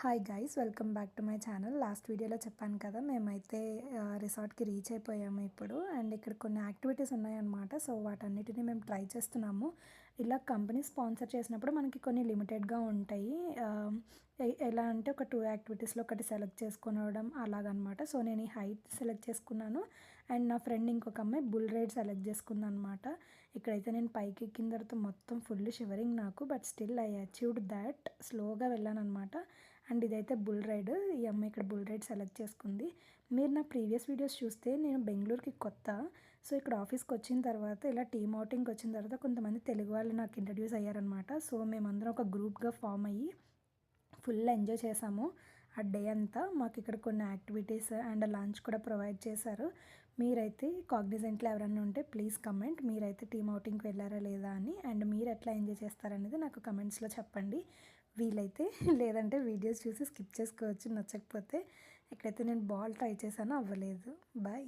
Hi guys, welcome back to my channel. Last వీడియోలో చెప్పాను కదా, మేమైతే రిసార్ట్కి రీచ్ అయిపోయాము ఇప్పుడు. అండ్ ఇక్కడ కొన్ని యాక్టివిటీస్ ఉన్నాయన్నమాట. సో వాటన్నిటిని మేము ట్రై చేస్తున్నాము. ఇలా కంపెనీ స్పాన్సర్ చేసినప్పుడు మనకి కొన్ని లిమిటెడ్గా ఉంటాయి. ఎలా అంటే ఒక 2 యాక్టివిటీస్లో ఒకటి సెలెక్ట్ చేసుకోవడం అలాగనమాట. సో నేను ఈ హైట్ సెలెక్ట్ చేసుకున్నాను. అండ్ నా ఫ్రెండ్ ఇంకొక అమ్మాయి బుల్ రైడ్ సెలెక్ట్ చేసుకుంది అనమాట. ఇక్కడైతే నేను పైకి ఎక్కిన తర్వాత మొత్తం ఫుల్ షివరింగ్ నాకు, but still I achieved that. స్లోగా వెళ్ళాను అనమాట. అండ్ ఇదైతే బుల్ రైడ్. ఈ అమ్మాయి ఇక్కడ బుల్ రైడ్ సెలెక్ట్ చేసుకుంది. మీరు నా ప్రీవియస్ వీడియోస్ చూస్తే నేను బెంగళూరుకి కొత్త. సో ఇక్కడ ఆఫీస్కి వచ్చిన తర్వాత ఇలా టీమ్ అవుటింగ్కి వచ్చిన తర్వాత కొంతమంది తెలుగు వాళ్ళు నాకు ఇంట్రడ్యూస్ అయ్యారనమాట. సో మేమందరం ఒక గ్రూప్గా ఫామ్ అయ్యి ఫుల్ ఎంజాయ్ చేసాము ఆ డే అంతా. మాకు ఇక్కడ కొన్ని యాక్టివిటీస్ అండ్ లంచ్ కూడా ప్రొవైడ్ చేశారు. మీరైతే కాగ్నిజెంట్లో ఎవరైనా ఉంటే ప్లీజ్ కమెంట్, మీరైతే టీమ్ అవుటింగ్కి వెళ్ళారా లేదా అని. అండ్ మీరు ఎట్లా ఎంజాయ్ చేస్తారనేది నాకు కమెంట్స్లో చెప్పండి వీలైతే. లేదంటే వీడియోస్ చూసి స్కిప్ చేసుకోవచ్చు నచ్చకపోతే. ఇక్కడైతే నేను బాల్ ట్రై చేశాను, అవ్వలేదు. బాయ్.